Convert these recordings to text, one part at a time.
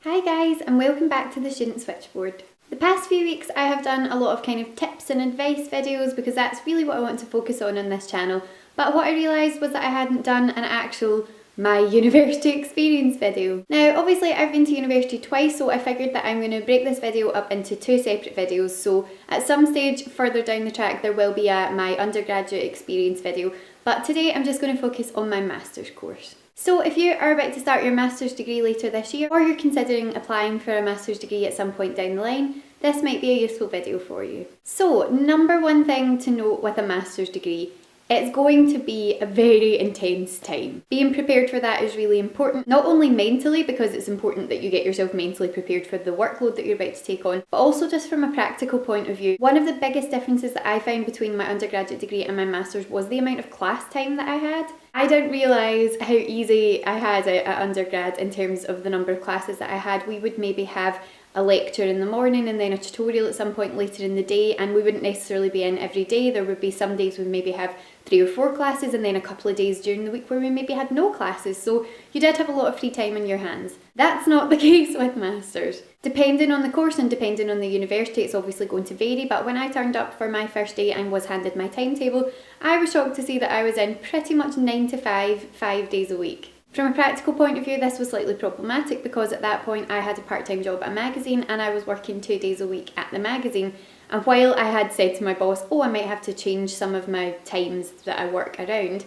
Hi guys, and welcome back to the Student Switchboard. The past few weeks I have done a lot of kind of tips and advice videos because that's really what I want to focus on this channel. But what I realised was that I hadn't done an actual my university experience video. Now obviously I've been to university twice, so I figured that I'm going to break this video up into two separate videos. So at some stage further down the track there will be a my undergraduate experience video, but today I'm just going to focus on my master's course. So if you are about to start your master's degree later this year, or you're considering applying for a master's degree at some point down the line, this might be a useful video for you. So number one thing to note with a master's degree, it's going to be a very intense time. Being prepared for that is really important, not only mentally because it's important that you get yourself mentally prepared for the workload that you're about to take on, but also just from a practical point of view. One of the biggest differences that I found between my undergraduate degree and my master's was the amount of class time that I had. I didn't realise how easy I had it at undergrad in terms of the number of classes that I had. We would maybe have a lecture in the morning and then a tutorial at some point later in the day, and we wouldn't necessarily be in every day. There would be some days we maybe have 3 or 4 classes and then a couple of days during the week where we maybe had no classes, so you did have a lot of free time in your hands. That's not the case with masters. Depending on the course and depending on the university, it's obviously going to vary, but when I turned up for my first day and was handed my timetable, I was shocked to see that I was in pretty much 9 to 5 days a week. From a practical point of view, this was slightly problematic because at that point I had a part-time job at a magazine and I was working 2 days a week at the magazine. And while I had said to my boss, oh, I might have to change some of my times that I work around,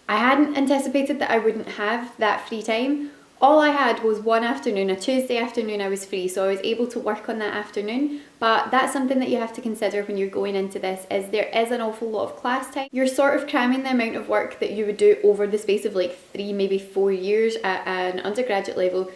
I hadn't anticipated that I wouldn't have that free time. All I had was one afternoon, a Tuesday afternoon I was free, so I was able to work on that afternoon. But that's something that you have to consider when you're going into this, is there is an awful lot of class time. You're sort of cramming the amount of work that you would do over the space of like 3, maybe 4 years at an undergraduate level.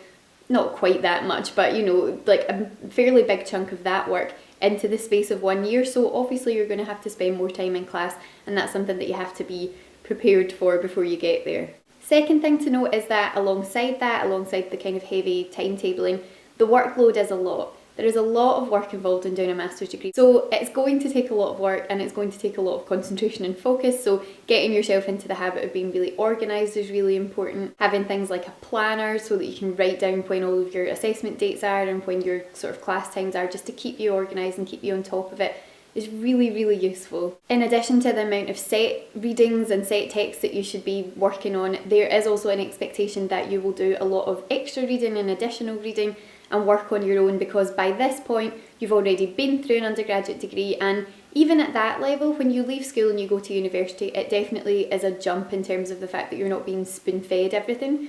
Not quite that much, but you know, like a fairly big chunk of that work into the space of 1 year. So obviously you're going to have to spend more time in class, and that's something that you have to be prepared for before you get there. Second thing to note is that alongside the kind of heavy timetabling, the workload is a lot. There is a lot of work involved in doing a master's degree. So it's going to take a lot of work and it's going to take a lot of concentration and focus. So getting yourself into the habit of being really organised is really important. Having things like a planner so that you can write down when all of your assessment dates are and when your sort of class times are, just to keep you organised and keep you on top of it, is really, really useful. In addition to the amount of set readings and set texts that you should be working on, there is also an expectation that you will do a lot of extra reading and additional reading and work on your own, because by this point you've already been through an undergraduate degree, and even at that level, when you leave school and you go to university, it definitely is a jump in terms of the fact that you're not being spoon-fed everything.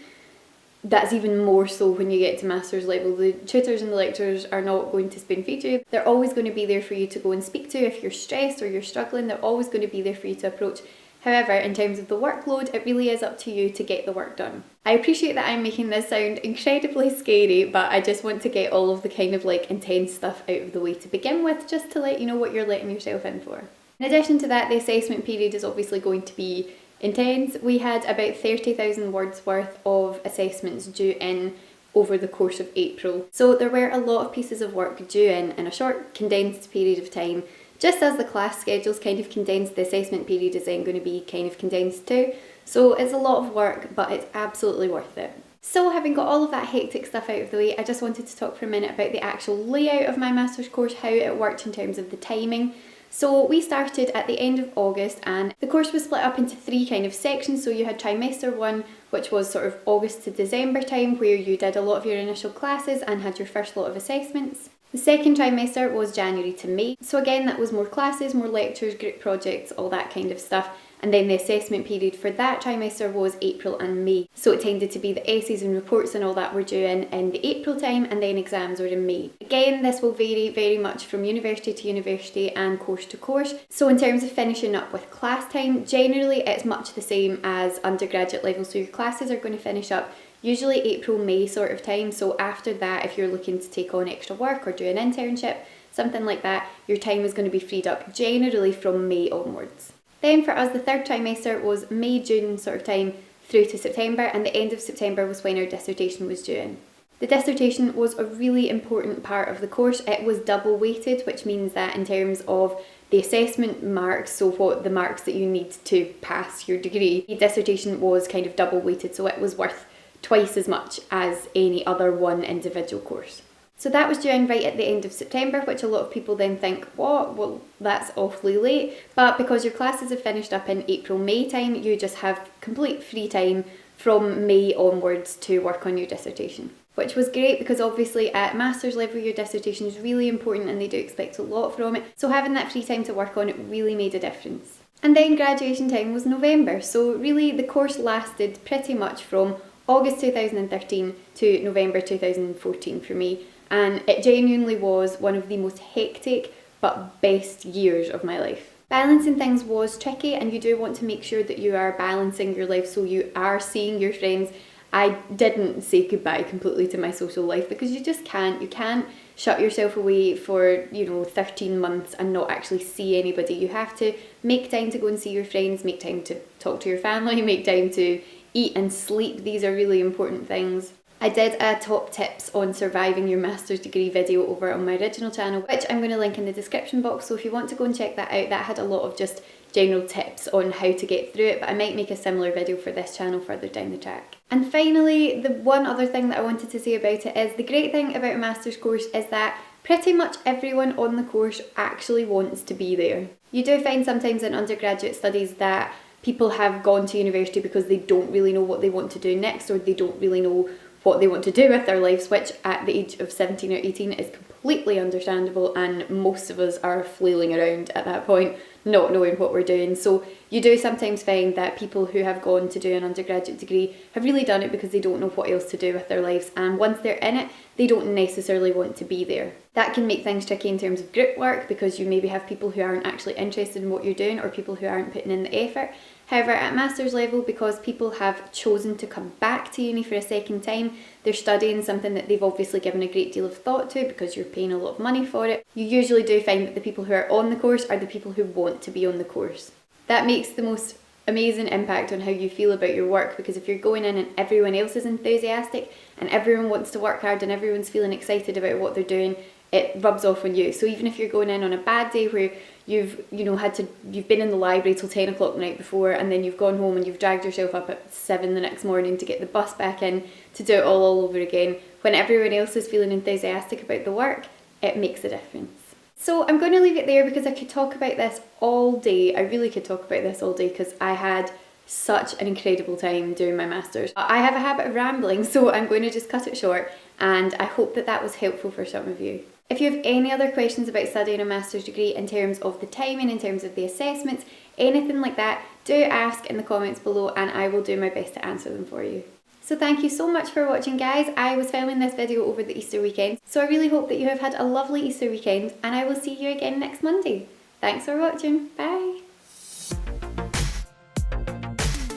That's even more so when you get to master's level. The tutors and the lecturers are not going to spoon feed you. They're always going to be there for you to go and speak to if you're stressed or you're struggling. They're always going to be there for you to approach. However, in terms of the workload, it really is up to you to get the work done. I appreciate that I'm making this sound incredibly scary, but I just want to get all of the kind of like intense stuff out of the way to begin with, just to let you know what you're letting yourself in for. In addition to that, the assessment period is obviously going to be intense. We had about 30,000 words worth of assessments due in over the course of April. So there were a lot of pieces of work due in a short condensed period of time. Just as the class schedule's kind of condensed, the assessment period is then going to be kind of condensed too. So it's a lot of work, but it's absolutely worth it. So having got all of that hectic stuff out of the way, I just wanted to talk for a minute about the actual layout of my master's course, how it worked in terms of the timing. So we started at the end of August and the course was split up into 3 kind of sections. So you had trimester 1, which was sort of August to December time, where you did a lot of your initial classes and had your first lot of assessments. The second trimester was January to May. So again, that was more classes, more lectures, group projects, all that kind of stuff. And then the assessment period for that trimester was April and May. So it tended to be the essays and reports and all that were due in the April time, and then exams were in May. Again, this will vary very much from university to university and course to course. So in terms of finishing up with class time, generally it's much the same as undergraduate level. So your classes are going to finish up usually April, May sort of time. So after that, if you're looking to take on extra work or do an internship, something like that, your time is going to be freed up generally from May onwards. Then for us, the third trimester was May, June sort of time through to September, and the end of September was when our dissertation was due in. The dissertation was a really important part of the course. It was double weighted, which means that in terms of the assessment marks, so what the marks that you need to pass your degree, the dissertation was kind of double weighted, so it was worth twice as much as any other one individual course. So that was due in right at the end of September, which a lot of people then think, what? Well, that's awfully late. But because your classes have finished up in April, May time, you just have complete free time from May onwards to work on your dissertation. Which was great because obviously at master's level your dissertation is really important and they do expect a lot from it. So having that free time to work on it really made a difference. And then graduation time was November. So really the course lasted pretty much from August 2013 to November 2014 for me. And it genuinely was one of the most hectic but best years of my life. Balancing things was tricky, and you do want to make sure that you are balancing your life so you are seeing your friends. I didn't say goodbye completely to my social life because you just can't. You can't shut yourself away for, 13 months and not actually see anybody. You have to make time to go and see your friends, make time to talk to your family, make time to eat and sleep. These are really important things. I did a top tips on surviving your master's degree video over on my original channel, which I'm going to link in the description box, so if you want to go and check that out, that had a lot of just general tips on how to get through it, but I might make a similar video for this channel further down the track. And finally, the one other thing that I wanted to say about it is the great thing about a master's course is that pretty much everyone on the course actually wants to be there. You do find sometimes in undergraduate studies that people have gone to university because they don't really know what they want to do next, or they don't really know what they want to do with their lives, which at the age of 17 or 18 is completely understandable, and most of us are flailing around at that point, not knowing what we're doing. So you do sometimes find that people who have gone to do an undergraduate degree have really done it because they don't know what else to do with their lives, and once they're in it, they don't necessarily want to be there. That can make things tricky in terms of group work because you maybe have people who aren't actually interested in what you're doing, or people who aren't putting in the effort. However, at master's level, because people have chosen to come back to uni for a second time, they're studying something that they've obviously given a great deal of thought to because you're paying a lot of money for it. You usually do find that the people who are on the course are the people who want to be on the course. That makes the most amazing impact on how you feel about your work, because if you're going in and everyone else is enthusiastic and everyone wants to work hard and everyone's feeling excited about what they're doing, it rubs off on you. So even if you're going in on a bad day where you've been in the library till 10 o'clock the night before, and then you've gone home and you've dragged yourself up at 7 the next morning to get the bus back in to do it all over again, when everyone else is feeling enthusiastic about the work, it makes a difference. So I'm going to leave it there because I could talk about this all day. I really could talk about this all day because I had such an incredible time doing my masters. I have a habit of rambling, so I'm going to just cut it short, and I hope that that was helpful for some of you. If you have any other questions about studying a master's degree in terms of the timing, in terms of the assessments, anything like that, do ask in the comments below and I will do my best to answer them for you. So thank you so much for watching, guys. I was filming this video over the Easter weekend, so I really hope that you have had a lovely Easter weekend, and I will see you again next Monday. Thanks for watching. Bye.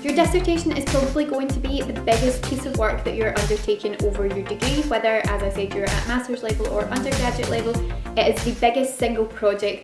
Your dissertation is probably going to be the biggest piece of work that you're undertaking over your degree, whether, as I said, you're at master's level or undergraduate level. It is the biggest single project